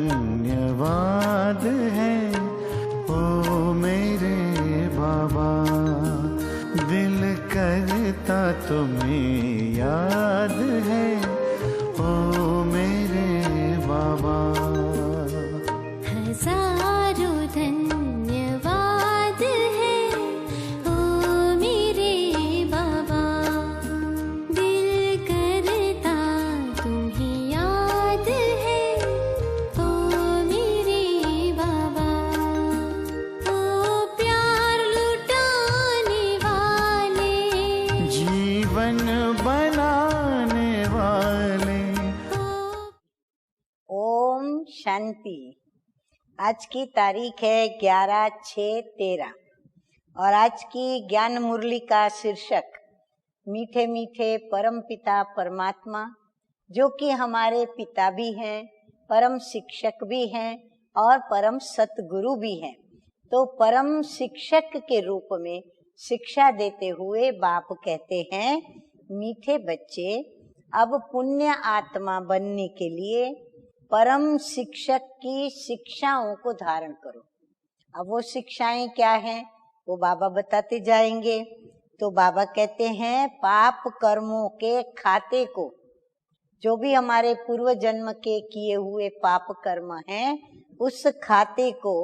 धन्यवाद है ओ मेरे बाबा, दिल करता तुम्हें याद है ओ मेरे बाबा। हजारों धन्यवाद है ओ मेरे बाबा, दिल करता तुम्हें याद है ओ मेरे बाबा। ओ प्यार लुटाने वाले, जीवन बनाने वाले। ओम शांति। आज की तारीख है 11/6/13 और आज की ज्ञान मुरली का शीर्षक मीठे मीठे परम पिता परमात्मा, जो कि हमारे पिता भी हैं, परम शिक्षक भी हैं और परम सतगुरु भी हैं। तो परम शिक्षक के रूप में शिक्षा देते हुए बाप कहते हैं, मीठे बच्चे, अब पुण्य आत्मा बनने के लिए परम शिक्षक की शिक्षाओं को धारण करो। अब वो शिक्षाएं क्या हैं वो बाबा बताते जाएंगे। तो बाबा कहते हैं, पाप कर्मों के खाते को, जो भी हमारे पूर्व जन्म के किए हुए पाप कर्म हैं, उस खाते को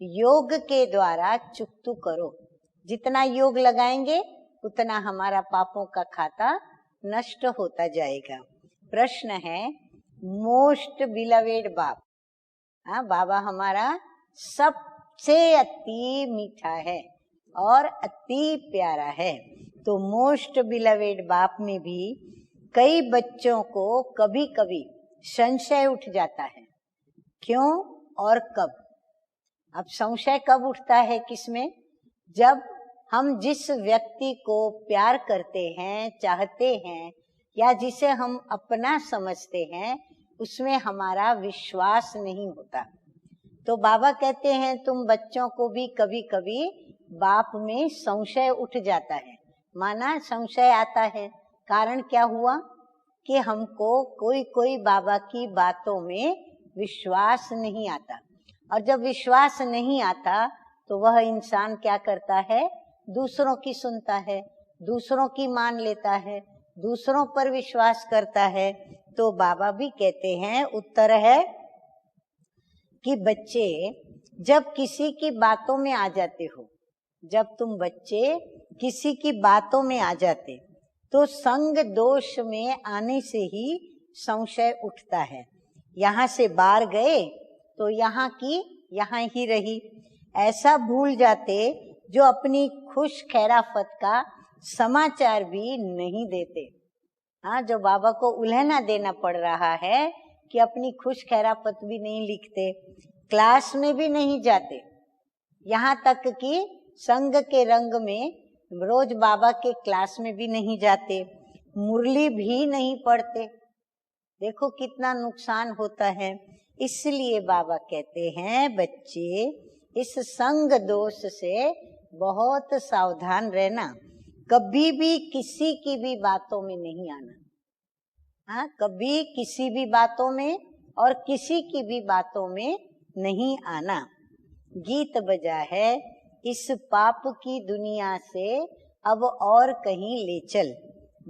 योग के द्वारा चुकतू करो। जितना योग लगाएंगे उतना हमारा पापों का खाता नष्ट होता जाएगा। प्रश्न है, मोस्ट बिलवेड बाप, बाबा हमारा सबसे अति मीठा है और अति प्यारा है। तो मोस्ट बिलवेड बाप में भी कई बच्चों को कभी कभी संशय उठ जाता है, क्यों और कब। अब संशय कब उठता है किसमें? जब हम जिस व्यक्ति को प्यार करते हैं, चाहते हैं, या जिसे हम अपना समझते हैं, उसमें हमारा विश्वास नहीं होता। तो बाबा कहते हैं, तुम बच्चों को भी कभी कभी बाप में संशय उठ जाता है, माना संशय आता है। कारण क्या हुआ कि हमको कोई कोई बाबा की बातों में विश्वास नहीं आता, और जब विश्वास नहीं आता तो वह इंसान क्या करता है, दूसरों की सुनता है, दूसरों की मान लेता है, दूसरों पर विश्वास करता है। तो बाबा भी कहते हैं, उत्तर है कि बच्चे जब किसी की बातों में आ जाते हो, जब तुम बच्चे किसी की बातों में आ जाते, तो संग दोष में आने से ही संशय उठता है। यहाँ से बाहर गए तो यहाँ की यहाँ ही रही, ऐसा भूल जाते जो अपनी खुश खैराफत का समाचार भी नहीं देते। हाँ, जो बाबा को उल्हना देना पड़ रहा है कि अपनी खुश खैराफत भी नहीं लिखते, क्लास में भी नहीं जाते, यहाँ तक कि संग के रंग में रोज बाबा के क्लास में भी नहीं जाते, मुरली भी नहीं पढ़ते। देखो कितना नुकसान होता है। इसलिए बाबा कहते हैं, बच्चे इस संग दोष से बहुत सावधान रहना, कभी भी किसी की भी बातों में नहीं आना। हाँ, कभी किसी भी बातों में और किसी की भी बातों में नहीं आना। गीत बजा है, इस पाप की दुनिया से अब और कहीं ले चल।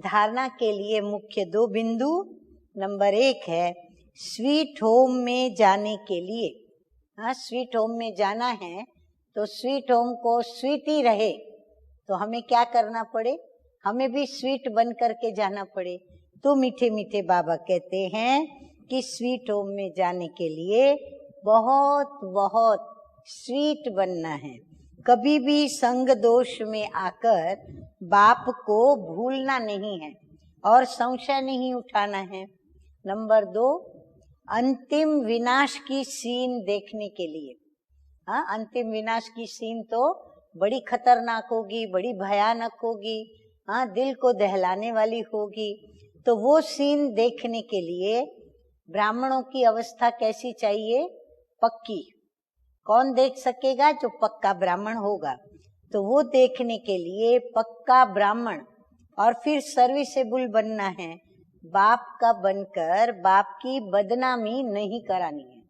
धारणा के लिए मुख्य 2 बिंदु। नंबर 1 है स्वीट होम में जाने के लिए। हाँ, स्वीट होम में जाना है तो स्वीट होम को स्वीट ही रहे तो हमें क्या करना पड़े, हमें भी स्वीट बन करके जाना पड़े। तो मीठे मीठे बाबा कहते हैं कि स्वीट होम में जाने के लिए बहुत बहुत स्वीट बनना है। कभी भी संग दोष में आकर बाप को भूलना नहीं है और संशय नहीं उठाना है। नंबर 2, अंतिम विनाश की सीन देखने के लिए। हाँ, अंतिम विनाश की सीन तो बड़ी खतरनाक होगी, बड़ी भयानक होगी, हाँ, दिल को दहलाने वाली होगी। तो वो सीन देखने के लिए ब्राह्मणों की अवस्था कैसी चाहिए? पक्की। कौन देख सकेगा? जो पक्का ब्राह्मण होगा। तो वो देखने के लिए पक्का ब्राह्मण और फिर सर्विसेबल बनना है, बाप का बनकर बाप की बदनामी नहीं करानी है।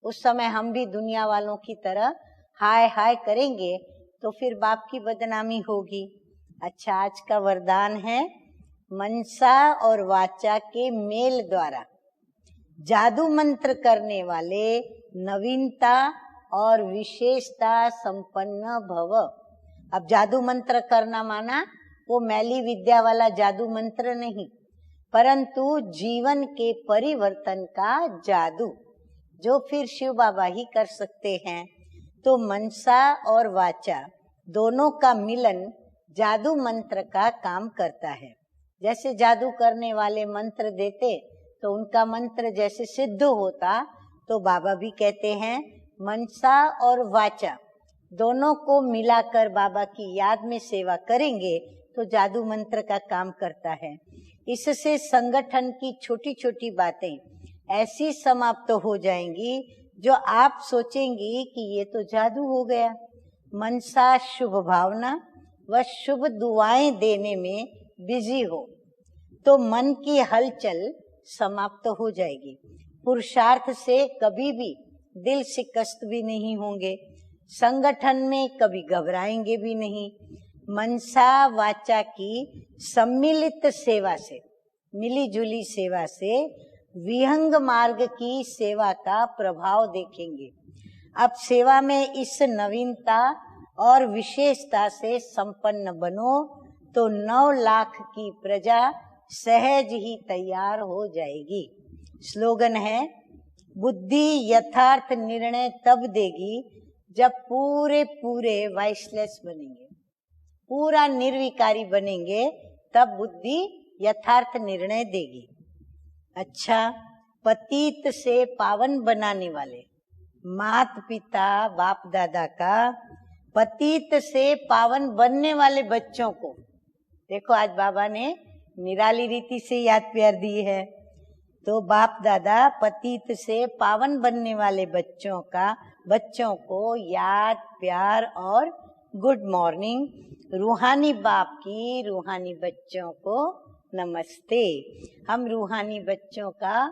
उस समय हम भी दुनिया वालों की तरह हाय हाय करेंगे तो फिर बाप की बदनामी होगी। अच्छा, आज का वरदान है मनसा और वाचा के मेल द्वारा जादू मंत्र करने वाले नवीनता और विशेषता संपन्न भव। अब जादू मंत्र करना माना वो मैली विद्या वाला जादू मंत्र नहीं, परंतु जीवन के परिवर्तन का जादू, जो फिर शिव बाबा ही कर सकते हैं। तो मनसा और वाचा दोनों का मिलन जादू मंत्र का काम करता है। जैसे जादू करने वाले मंत्र देते तो उनका मंत्र जैसे सिद्ध होता, तो बाबा भी कहते हैं मनसा और वाचा दोनों को मिलाकर बाबा की याद में सेवा करेंगे तो जादू मंत्र का काम करता है। इससे संगठन की छोटी छोटी बातें ऐसी समाप्त हो जाएंगी जो आप सोचेंगी कि ये तो जादू हो गया। मनसा शुभ भावना व शुभ दुआएं देने में बिजी हो तो मन की हलचल समाप्त हो जाएगी। पुरुषार्थ से कभी भी दिल शिकस्त भी नहीं होंगे, संगठन में कभी घबराएंगे भी नहीं। मनसा वाचा की सम्मिलित सेवा से, मिली जुली सेवा से विहंग मार्ग की सेवा का प्रभाव देखेंगे। अब सेवा में इस नवीनता और विशेषता से संपन्न बनो तो 9 लाख की प्रजा सहज ही तैयार हो जाएगी। स्लोगन है बुद्धि यथार्थ निर्णय तब देगी जब पूरे पूरे वाइसलेस बनेंगे, पूरा निर्विकारी बनेंगे, तब बुद्धि यथार्थ निर्णय देगी। अच्छा, पतित से पावन बनाने वाले मात पिता बाप दादा का पतित से पावन बनने वाले बच्चों को देखो, आज बाबा ने निराली रीति से याद प्यार दी है। तो बाप दादा पतित से पावन बनने वाले बच्चों को याद प्यार और गुड मॉर्निंग। रूहानी बाप की रूहानी बच्चों को नमस्ते। हम रूहानी बच्चों का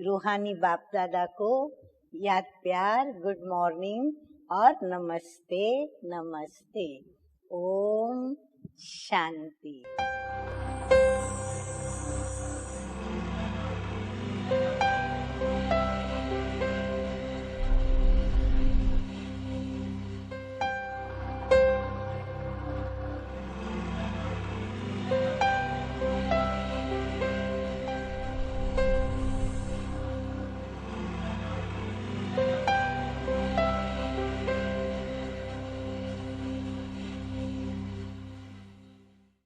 रूहानी बाप दादा को याद प्यार, गुड मॉर्निंग और नमस्ते नमस्ते। ओम शांति।